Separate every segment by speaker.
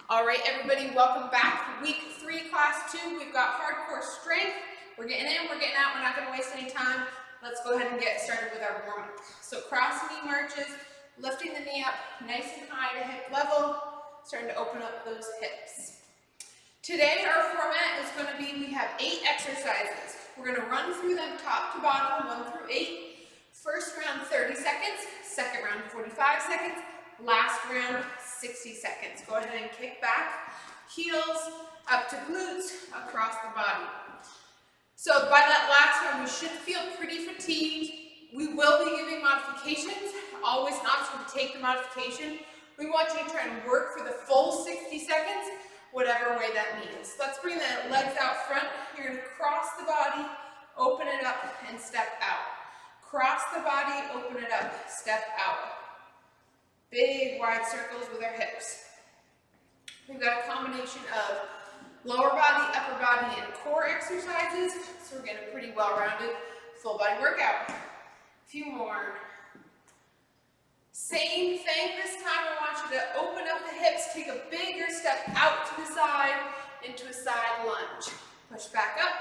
Speaker 1: All right, everybody, welcome back. Week 3, class 2. We've got hardcore strength. We're getting in, we're getting out. We're not going to waste any time. Let's go ahead and get started with our warm-up. So cross knee marches, lifting the knee up nice and high to hip level, starting to open up those hips. Today, our format is going to be, we have 8 exercises. We're going to run through them top to bottom, 1 through 8. First round, 30 seconds. Second round, 45 seconds. Last round, 60 seconds. Go ahead and kick back, heels up to glutes, across the body. So by that last round, we should feel pretty fatigued. We will be giving modifications. Always an option to take the modification. We want you to try and work for the full 60 seconds, whatever way that means. Let's bring the legs out front. You're going to cross the body, open it up, and step out. Cross the body, open it up, step out. Big wide circles with our hips. We've got a combination of lower body, upper body, and core exercises. So we're getting a pretty well-rounded full body workout. A few more. Same thing this time. I want you to open up the hips, take a bigger step out to the side into a side lunge. Push back up,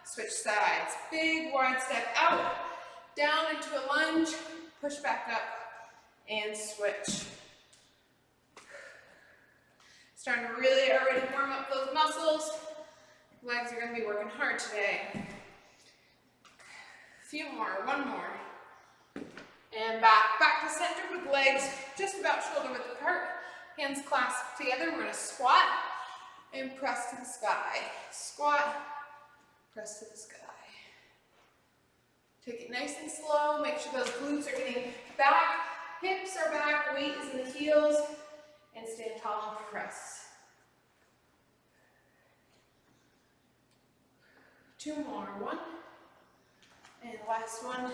Speaker 1: switch sides. Big wide step out, down into a lunge, push back up, and switch. Starting to really already warm up those muscles. Legs are going to be working hard today. A few more, one more. And back to center with legs just about shoulder width apart. Hands clasped together. We're going to squat and press to the sky. Squat, press to the sky. Take it nice and slow. Make sure those glutes are getting back. Hips are back, weight is in the heels, and stand tall and press. 2 more, 1, and last one,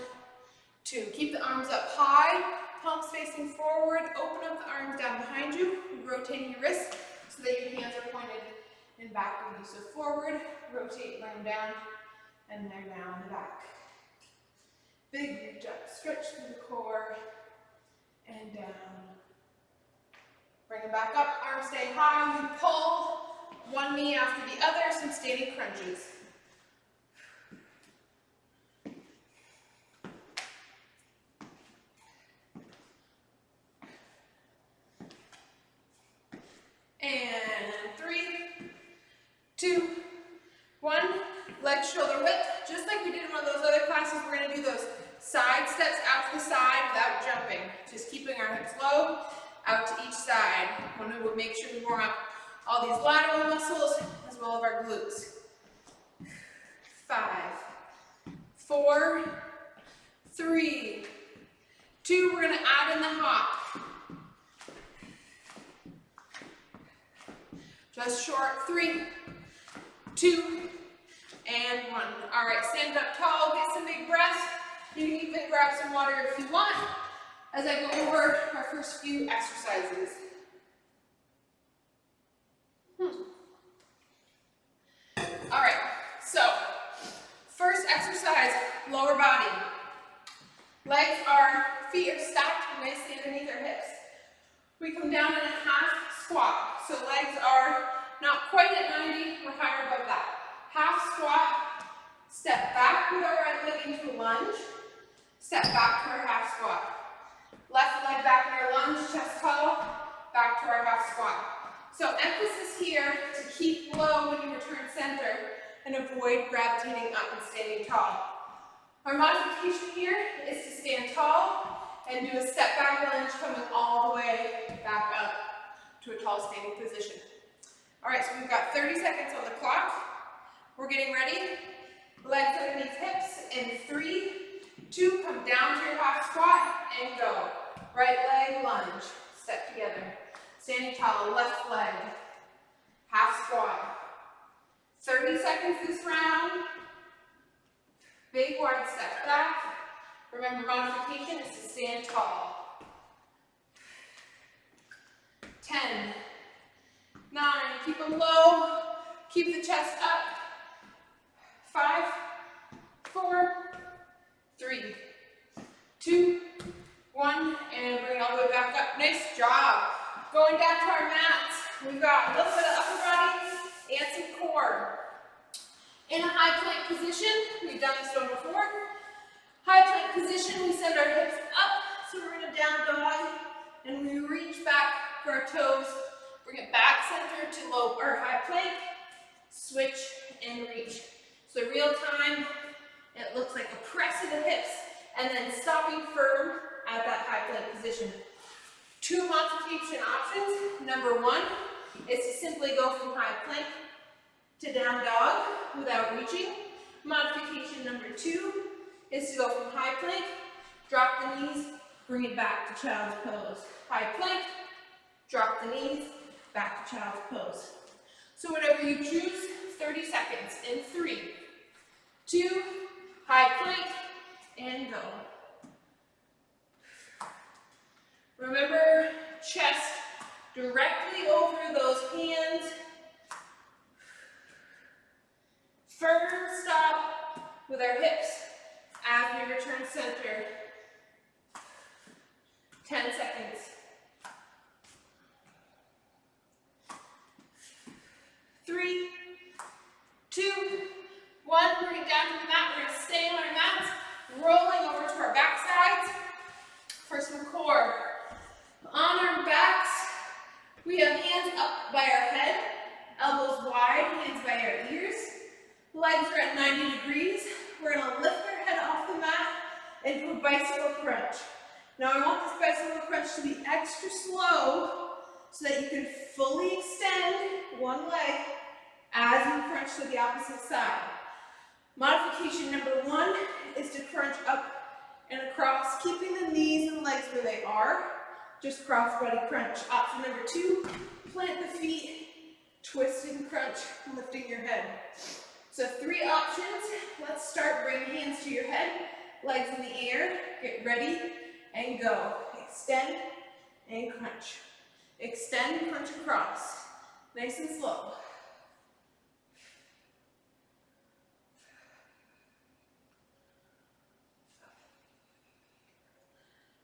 Speaker 1: 2. Keep the arms up high, palms facing forward, open up the arms down behind you, rotating your wrists so that your hands are pointed in back of you. So forward, rotate, bring them down, and they're now in the back. Big reach up, stretch through the core, and down. Bring it back up, arms stay high, we pull one knee after the other, some standing crunches. And 3, 2, 1, legs shoulder width. Just like we did in one of those other classes, we're going to do those side steps out to the side without jumping. Just keeping our hips low, out to each side. We want to make sure we warm up all these lateral muscles as well as our glutes. 5, 4, 3, 2. We're going to add in the hop. Just short. 3, 2, and 1. All right, stand up tall, get some big breaths. You can even grab some water if you want as I go over our first few exercises. All right, so first exercise, lower body. Feet are stacked nicely underneath our hips. We come down in a half squat. So legs are not quite at 90, we're higher above that. Half squat, step back with our right leg into a lunge, step back to our half squat. Left leg back in our lunge, chest tall, back to our half squat. So emphasis here to keep low when you return center and avoid gravitating up and standing tall. Our modification here is to stand tall and do a step back lunge coming all the way back up to a tall standing position. All right, so we've got 30 seconds on the clock. We're getting ready. Legs underneath hips in 3, 2, come down to your half squat and go. Right leg lunge, step together. Standing tall, left leg, half squat. 30 seconds this round. Big wide step back. Remember, modification is to stand tall. 10, 9, keep them low, keep the chest up. 5, 4, 3, 2, 1, and bring it all the way back up. Nice job. Going down to our mats. We've got In a high plank position, we've done this one before. High plank position, we send our hips up, so we're in a down dog, and we reach back for our toes. Bring it back center to low or high plank, switch and reach. So real time, it looks like a press of the hips, and then stopping firm at that high plank position. 2 modification options. Number 1 is to simply go from high plank to down dog without reaching. Modification number 2 is to go from high plank, drop the knees, bring it back to child's pose. High plank, drop the knees, back to child's pose. So whatever you choose, 30 seconds in 3, 2, high plank, and go. Remember, chest directly over those hands. Firm stop with our hips as we return center. 10 seconds. 3, 2, 1. Bring it down to the mat. We're going to stay on our mats, rolling over to our back sides for some core. On our backs, we have hands up by our head, elbows wide, hands by our ears. Legs are at 90 degrees. We're going to lift our head off the mat and do a bicycle crunch. Now I want this bicycle crunch to be extra slow so that you can fully extend one leg as you crunch to the opposite side. Modification number 1 is to crunch up and across, keeping the knees and legs where they are. Just cross body crunch. Option number 2, plant the feet, twist and crunch, lifting your head. So 3 options. Let's start. Bring hands to your head, legs in the air. Get ready and go. Extend and crunch. Extend, crunch across. Nice and slow.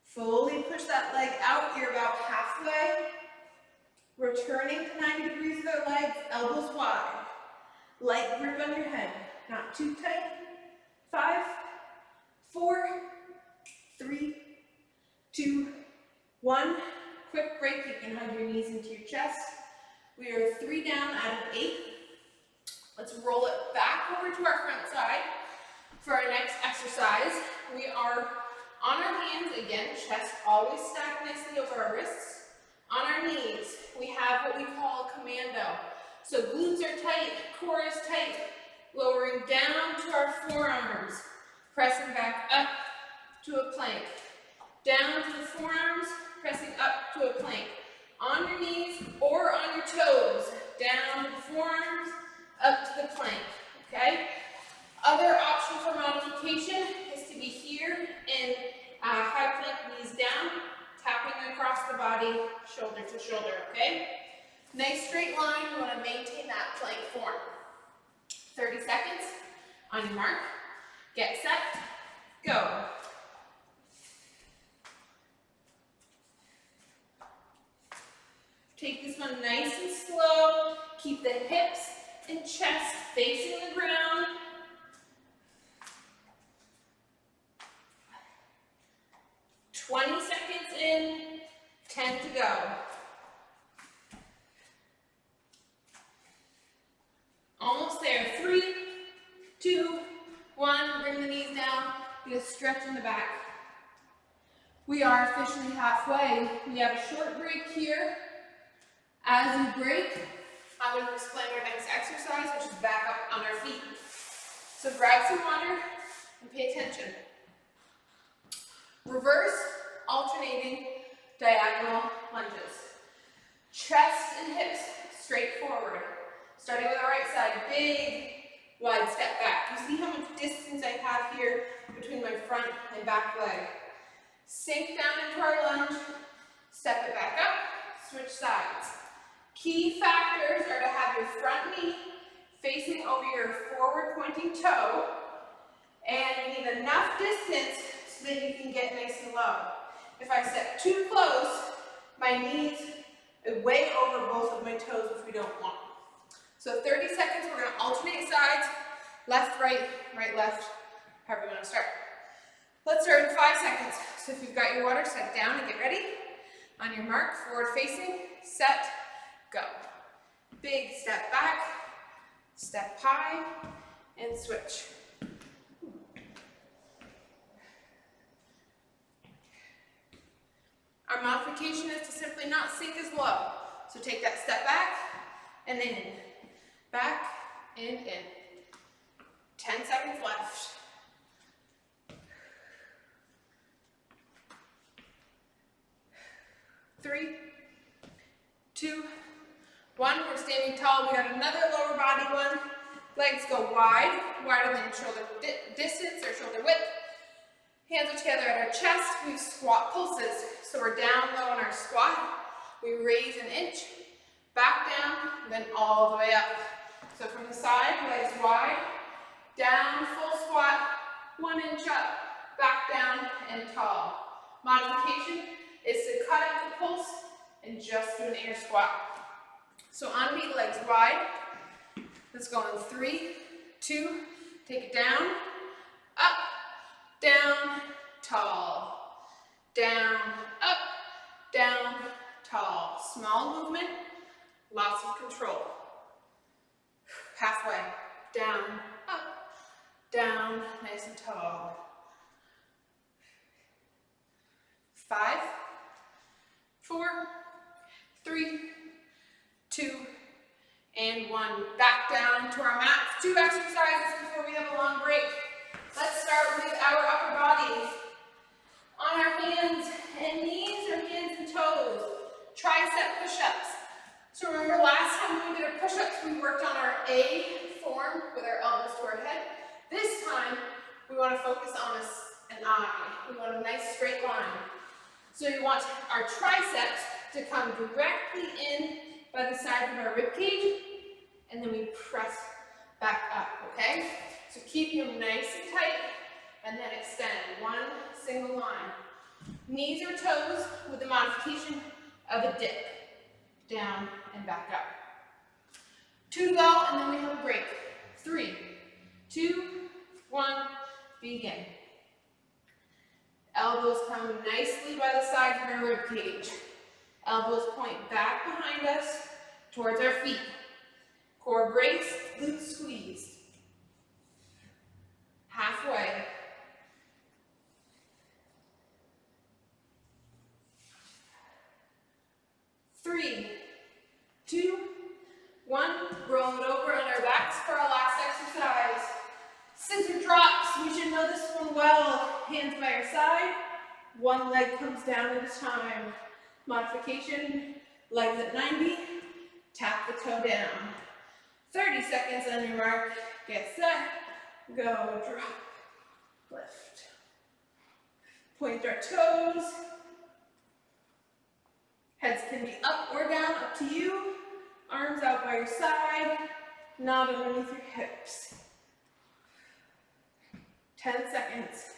Speaker 1: Fully push that leg out. You're about halfway. Returning to 90 degrees with our legs, elbows wide. Light grip on your head, not too tight. 5, 4, 3, 2, 1. Quick break. You can hug your knees into your chest. We are 3 down out of 8. Let's roll it back over to our front side. For our next exercise, we are on our hands, again, chest always stacked nicely over our wrists. On our knees, we have what we call commando. So glutes are tight, core is tight, lowering down to our forearms, pressing back up to a plank. Down to the forearms, pressing up to a plank. On your knees or on your toes, down to the forearms, up to the plank, okay? Other option for modification is to be here in high plank, knees down, tapping across the body, shoulder to shoulder, okay? Nice straight line, you want to maintain that plank form. 30 seconds, on your mark, get set, go. Take this one nice and slow, keep the hips and chest facing the ground. 20 seconds in, 10 to go. Almost there. 3, 2, 1. Bring the knees down. Get a stretch in the back. We are officially halfway. We have a short break here. As we break, I'm going to explain our next exercise, which is back up on our feet. So grab some water and pay attention. Reverse, alternating, diagonal lunges. Chest and hips straight forward. Starting with our right side, big, wide step back. You see how much distance I have here between my front and back leg. Sink down into our lunge, step it back up, switch sides. Key factors are to have your front knee facing over your forward pointing toe, and you need enough distance so that you can get nice and low. If I step too close, my knees are way over both of my toes, which we don't want. So 30 seconds, we're going to alternate sides. left, right, right, left, however you want to start. Let's start in 5 seconds. So if you've got your water, set down and get ready. On your mark, forward facing, set, go. Big step back, step high, and switch. Our modification is to simply not sink as low. So take that step back and in, back and in. 10 seconds left. 3, 2, 1. We're standing tall. We got another lower body one. Legs go wide, wider than shoulder distance or shoulder width. Hands are together at our chest. We squat pulses. So we're down low on our squat. We raise an inch, back down, then all the way up. So from the side, legs wide, down, full squat, 1 inch up, back down, and tall. Modification is to cut out the pulse and just do an air squat. So on beat, legs wide. Let's go in 3, 2, take it down, up, down, tall, down, up, down, tall. Small movement, lots of control. Halfway, down, up, down, nice and tall. 5, 4, 3, 2, and 1. Back down to our mat. 2 exercises before we have a long break. Let's start with our upper body. On our hands and knees or hands and toes. Tricep push-ups. So remember last time when we did our push-ups, we worked on our A form with our elbows to our head. This time, we want to focus on an I. We want a nice straight line. So you want our triceps to come directly in by the side of our rib cage, and then we press back up, okay? So keep them nice and tight, and then extend one single line. Knees or toes with the modification of a dip, down and back up. 2 to go, and then we have a break. 3, 2, 1, begin. Elbows come nicely by the sides of our rib cage. Elbows point back behind us towards our feet. Core braced, glutes squeezed. Halfway. 3, 2, 1. Roll it over on our backs for our last exercise. Scissor drops. We should know this one well. Hands by our side. One leg comes down at a time. Modification. Legs at 90. Tap the toe down. 30 seconds on your mark. Get set. Go. Drop. Lift. Point our toes. Heads can be up or down, up to you. Arms out by your side. Knot underneath your hips. 10 seconds.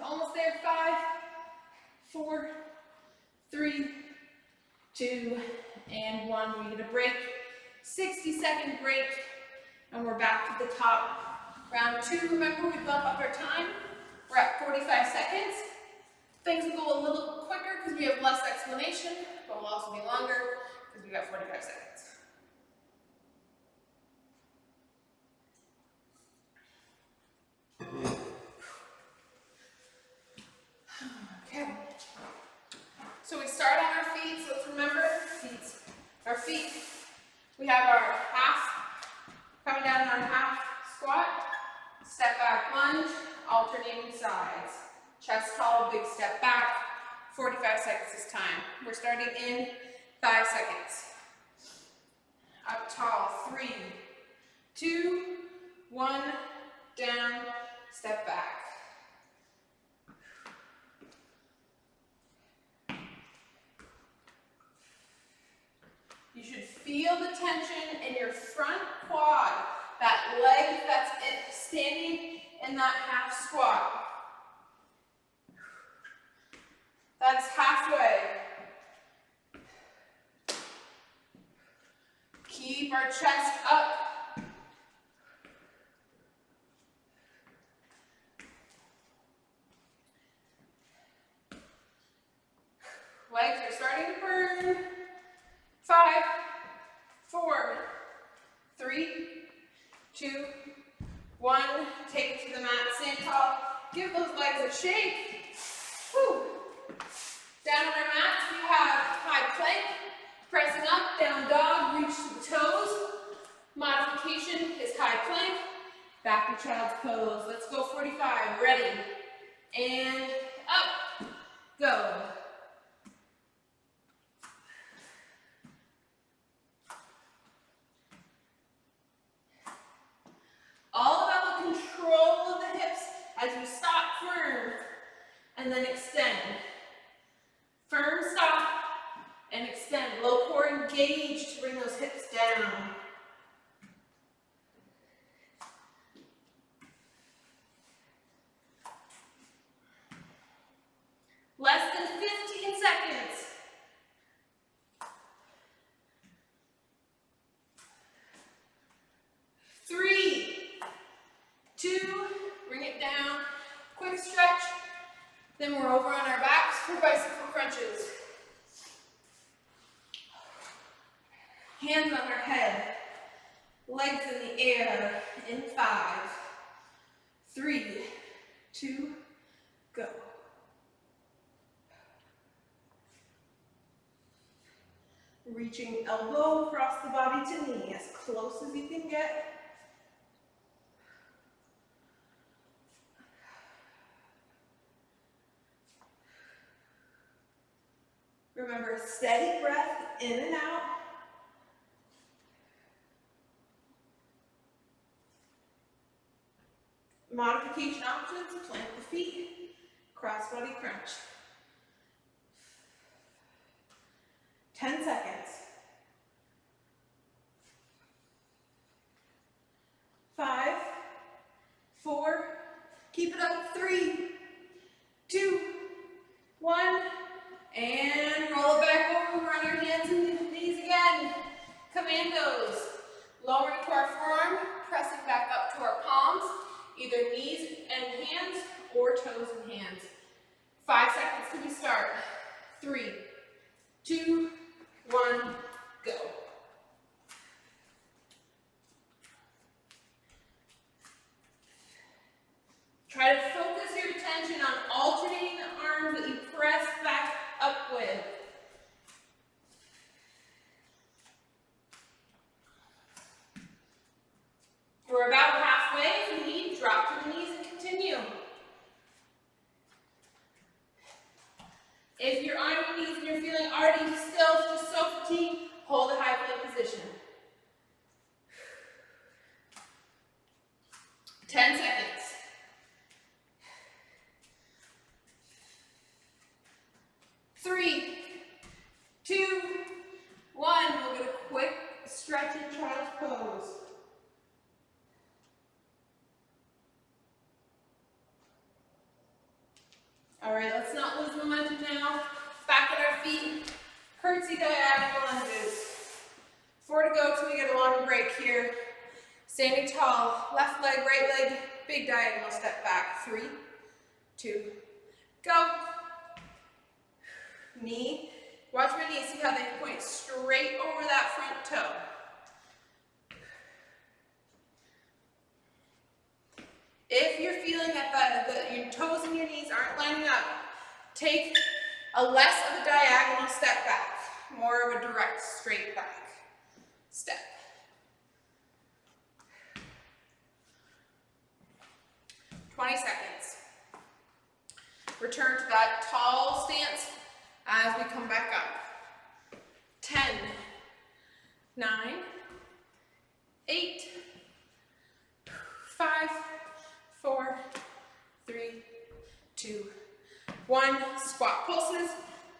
Speaker 1: Almost there. 5, 4, 3, 2, and 1. We get a break. 60-second break, and we're back to the top. Round 2, remember we bump up our time. We're at 45 seconds. Things will go a little quicker because we have less explanation, but will also be longer because we got 45 seconds. Okay. So we start on our feet, so let's remember our feet. We have our half, coming down on our half squat, step back lunge, alternating sides. Chest tall, big step back, 45 seconds this time. We're starting in 5 seconds. Up tall, 3, 2, 1, down, step back. You should feel the tension in your front quad, that leg that's standing in that half squat. That's halfway. Keep our chest up 2, 1. Take it to the mat, stand tall. Give those legs a shake. Whew. Down on our mats, we have high plank. Pressing up, down dog, reach to the toes. Modification is high plank. Back to child's pose. Let's go 45. Ready. And up. Go. All about the control of the hips as you stop firm and then extend. Firm stop and extend. Low core engaged to bring those hips down. Less than 15 seconds. Three, 2, bring it down. Quick stretch. Then we're over on our backs for bicycle crunches. Hands on our head. Legs in the air. In 5, 3, 2, go. Reaching elbow across the body to knee, as close as you can get. Remember, steady breath in and out. Modification options, plant the feet, cross body crunch. 10 seconds. 5, 4, keep it up. 3, 2, 1, and roll it back over. Run your hands and knees again. Commandos. Lowering to our forearm, pressing back up to our palms, either knees and hands or toes and hands. 5 seconds till we start. 3, 2, 1, go. Try to focus your attention on alternating the arms that you press back up with. We're about halfway. If you need, drop to the knees and continue. If you're on your knees and you're feeling already still just so fatigued, hold a high plank position. 10 seconds. 3, 2, 1. We'll get a quick stretch in child's pose. All right, let's not lose momentum now. Back at our feet, curtsy diagonal lunges. 4 to go till we get a long break here. Standing tall, left leg, right leg, big diagonal step back. 3, 2, go. Knee, watch my knees, see how they point straight over that front toe. If you're feeling that your toes and your knees aren't lining up, take a less of a diagonal step back, more of a direct straight back step. Seconds. Return to that tall stance as we come back up. 10, 9, 8, 5, 4, 3, 2, 1. Squat pulses,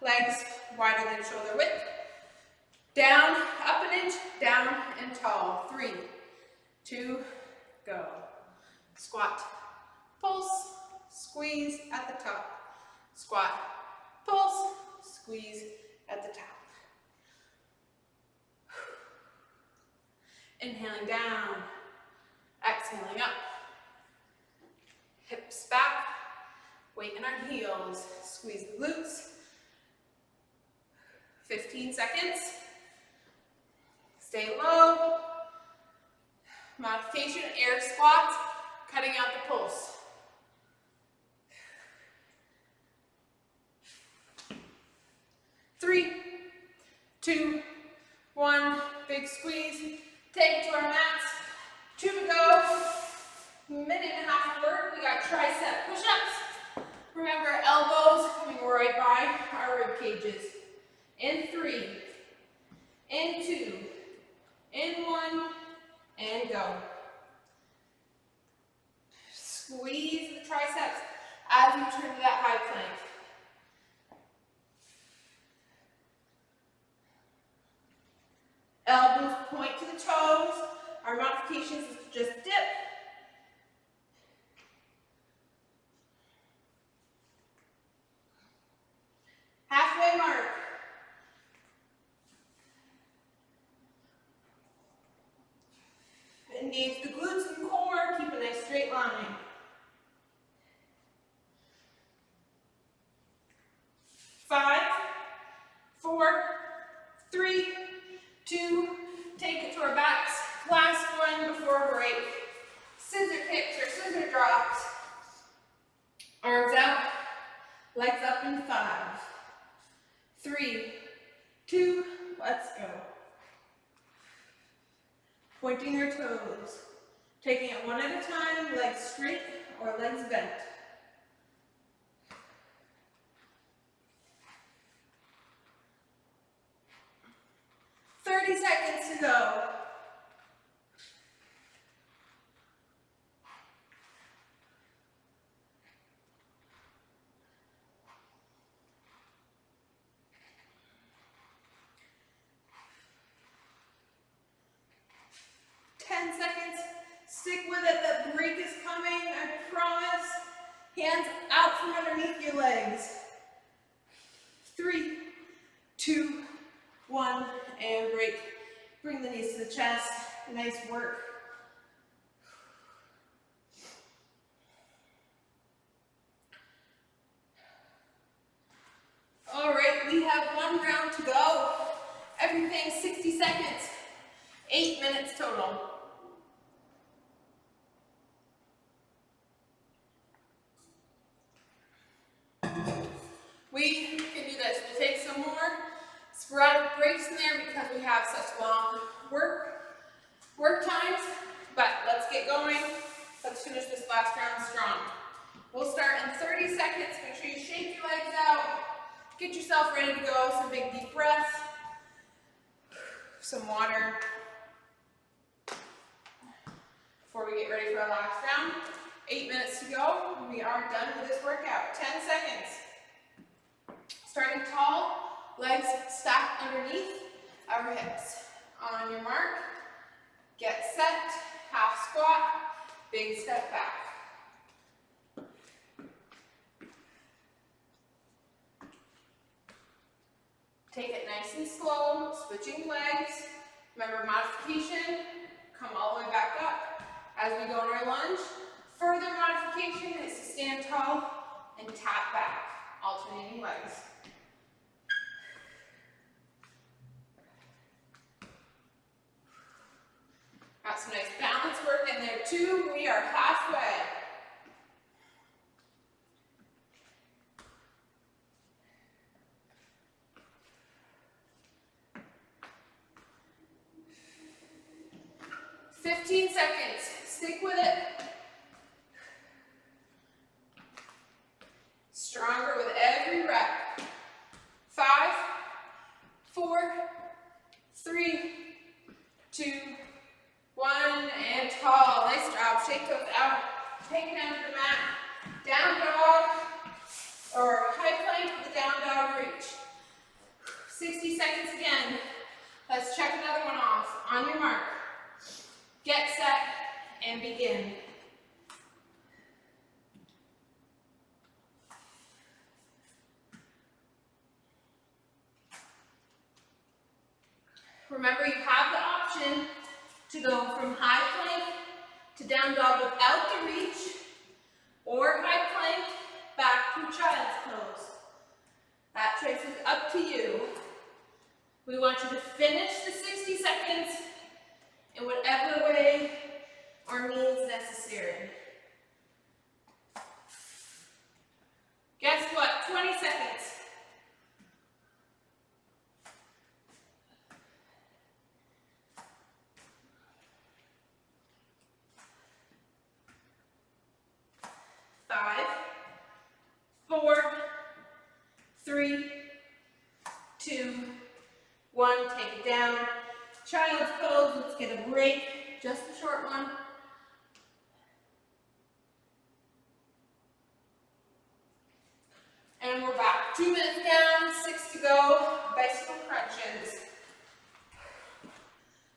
Speaker 1: legs wider than shoulder width. Down, up an inch, down and tall. 3, 2, go. Squat, pulse, squeeze at the top. Squat, pulse, squeeze at the top. Inhaling down, exhaling up. Hips back, weight in our heels. Squeeze the glutes. 15 seconds. Stay low. Modification, air squats, cutting out the pulse. 3, 2, 1, big squeeze. Take it to our mats. 2 to go. Minute and a half of work. We got tricep push-ups. Remember, elbows coming right by our rib cages. In 3, in 2, in 1, and go. Squeeze the triceps as you turn to that high plank. Elbows point to the toes. Our modifications is to just dip. Halfway mark. Engage the glutes and core. Keep a nice straight line. 5, 4, 3, 2, take it to our backs. Last one before break. Scissor kicks or scissor drops. Arms out, legs up in 5, 3, 2, let's go. Pointing our toes. Taking it one at a time, legs straight or legs bent. Seconds to go. Stick with it, that break is coming, I promise. Hands out from underneath your legs. 3, 2, 1, and break. Bring the knees to the chest. Nice work. All right, we have 1 round to go. Everything 60 seconds. 8 minutes total. We can do this. We'll take some more sporadic breaks in there because we have such long work times. But let's get going. Let's finish this last round strong. We'll start in 30 seconds. Make sure you shake your legs out. Get yourself ready to go. Some big deep breaths. Some water. Before we get ready for our last round. 8 minutes to go. We are done with this workout. 10 seconds. Starting tall, legs stacked underneath our hips. On your mark, get set, half squat, big step back. Take it nice and slow, switching legs. Remember modification, come all the way back up as we go in our lunge. Further modification is to stand tall and tap back, alternating legs. Got some nice balance work in there too. We are halfway. "15 seconds. Stick with it. Stronger with every rep. 5, 4, 3, 2, 1, and tall. Nice job. Shake toes out. Take it down to the mat. Down dog or high plank with the down dog reach. 60 seconds again. Let's check another one off. On your mark. Get set and begin. Remember, you have the option to go from high plank to down dog without the reach, or high plank back to child's pose. That choice is up to you. We want you to finish the 60 seconds in whatever way or means necessary. Guess what? 20 seconds. Five, four, three, two, one. Take it down. Child's pose. Let's get a break. Just a short one. And we're back. 2 minutes down, 6 to go. Bicycle crunches.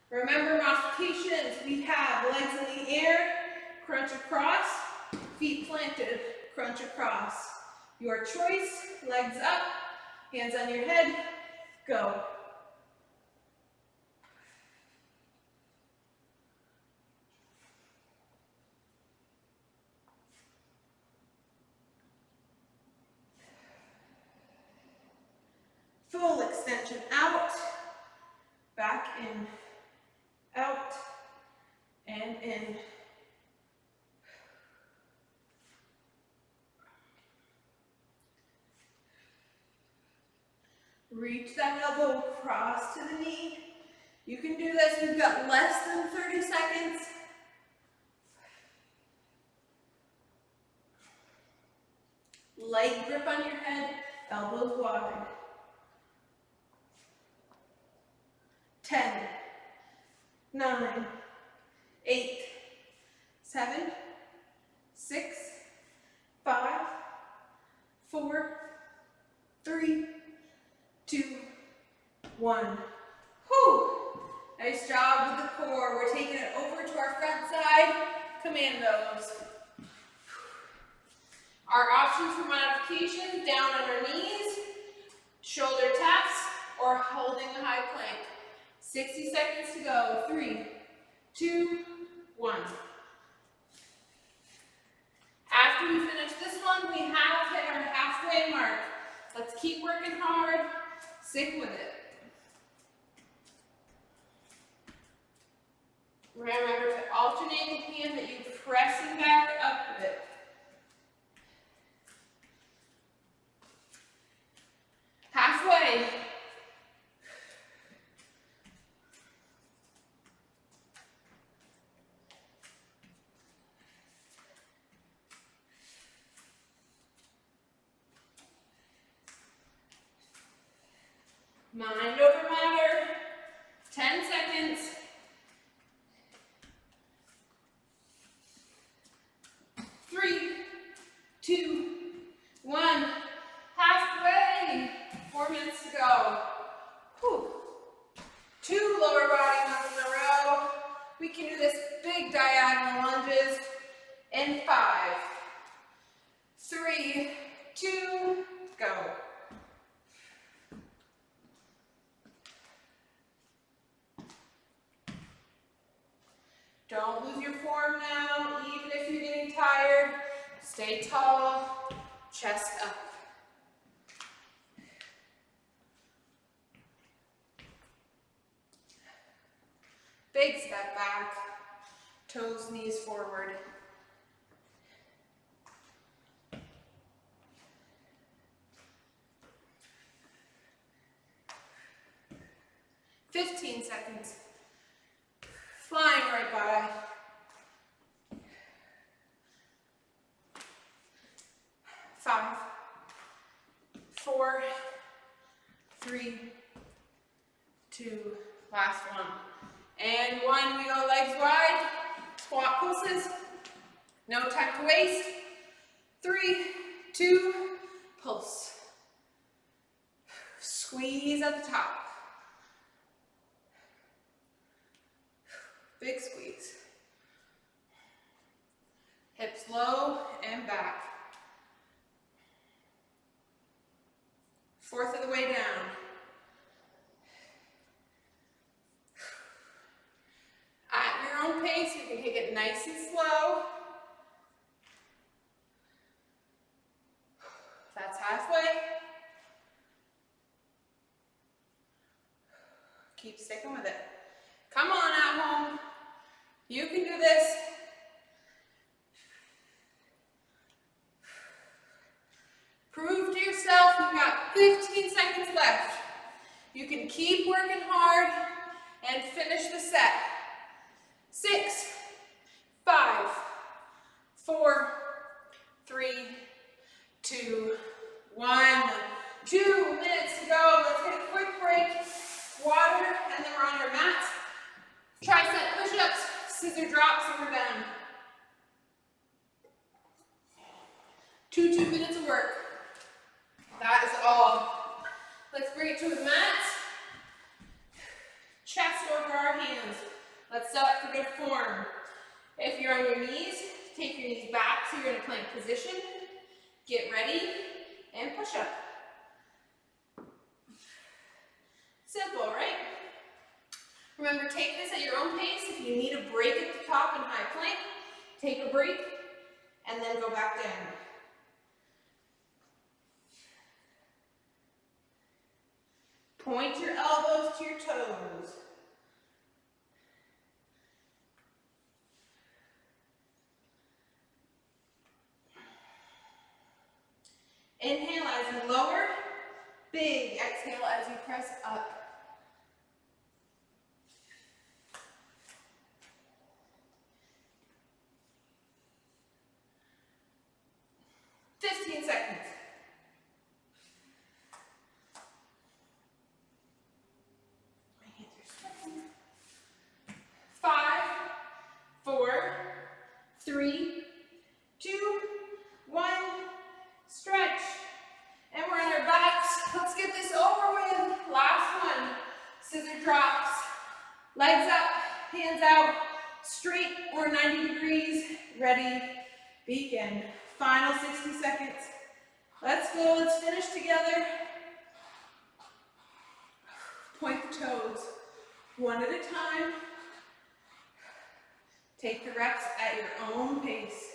Speaker 1: Remember modifications. We have legs in the air, crunch across, feet planted, crunch across. Your choice, legs up, hands on your head, go. Full extension out, back in, out, and in. Reach that elbow across to the knee. You can do this. We've got less than 30 seconds. Light grip on your head, elbows wide. 10, 9, 8, 7, 6, 5, 4, 3, 2, 1. Whew! Nice job with the core. We're taking it over to our front side, commandos. Our options for modification, down on our knees, shoulder taps, or holding a high plank. 60 seconds to go. 3, 2, 1. After we finish this one, we have hit our halfway mark. Let's keep working hard. Stick with it. Remember to alternate the hand that you're pressing back up with. Halfway. Mind over matter. 10 seconds. Three, 2, 1. Halfway. 4 minutes to go. Whew. 2 lower body ones in a row. We can do this big diagonal lunges in 5, 3, 2, go. Don't lose your form now, even if you're getting tired. Stay tall, chest up. Big step back, toes, knees forward. "15 seconds. Flying right by. 5, 4, 3, 2, last one. And 1, we go legs wide, squat pulses, no time to waste. 3, 2, pulse. Squeeze at the top. Big squeeze. Hips low and back. 1/4 of the way down. At your own pace, you can take it nice and slow. That's halfway. Keep sticking with it. Come on at home. You can do this. 15 seconds left. You can keep working hard and finish the set. 6, 5, 4, 3, 2, 1. 2 minutes to go. Let's get a quick break. Water, and then we're on our mats. Tricep push-ups, scissor drops, and we're done. 2 minutes of work. That is all. Let's bring it to the mats. Chest over our hands. Let's set up for good form. If you're on your knees, take your knees back so you're in a plank position. Get ready and push up. Simple, right? Remember, take this at your own pace. If you need a break at the top in high plank, take a break and then go back down. Point your elbows to your toes. Inhale as you lower. Big exhale as you press up. Seconds. 5, 4, 3, 2, 1. Stretch. And we're on our backs. Let's get this over with. Last one. Scissor drops. Legs up, hands out, straight or 90 degrees. Ready, begin. Final 60 seconds. Let's go, let's finish together. Point the toes, one at a time. Take the reps at your own pace.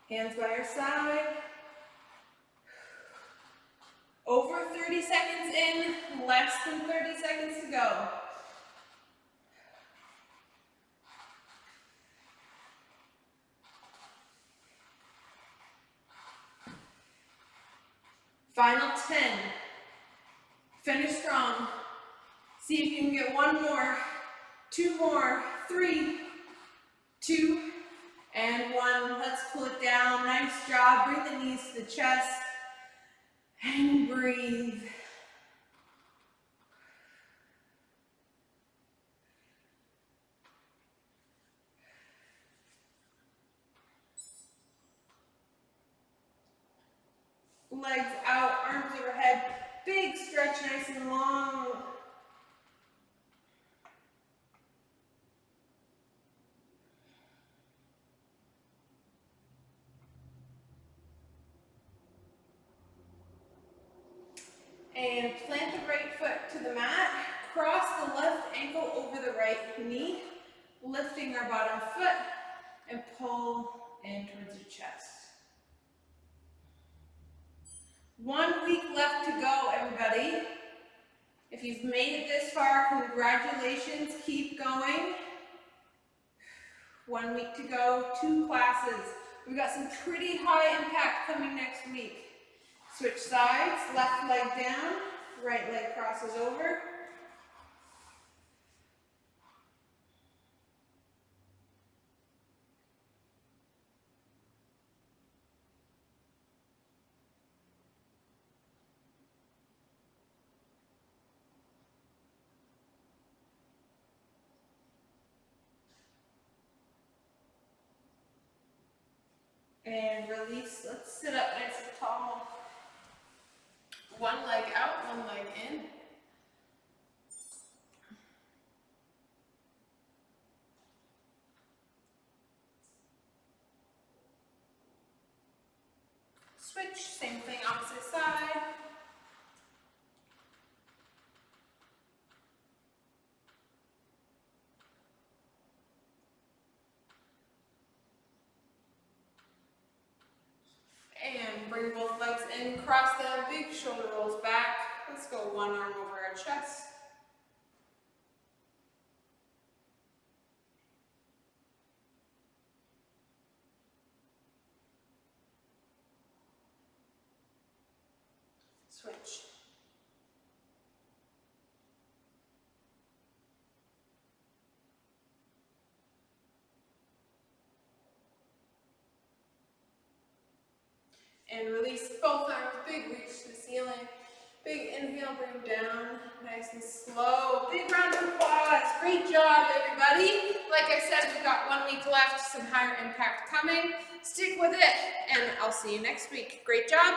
Speaker 1: Hands by your side. Over 30 seconds in, less than 30 seconds to go. Final 10. Finish strong. See if you can get 1 more, 2 more, 3, 2, and 1. Let's pull it down. Nice job. Bring the knees to the chest. And breathe. Legs out, arms overhead. Big stretch, nice and long. And plant the right foot to the mat. Cross the left ankle over the right knee, lifting our bottom foot, and pull in towards your chest. 1 week left to go, everybody. If you've made it this far, congratulations, keep going. 1 week to go, 2 classes. We've got some pretty high impact coming next week. Switch sides, left leg down, right leg crosses over. And release, let's sit up nice and tall. 1 leg out, 1 leg in. Switch, same thing, opposite side. And bring both legs in, cross them, big shoulder rolls back. Let's go 1 arm over our chest. And release both arms, big reach to the ceiling. Big inhale, bring them down, nice and slow. Big round of applause. Great job, everybody. Like I said, we've got 1 week left, some higher impact coming. Stick with it, and I'll see you next week. Great job.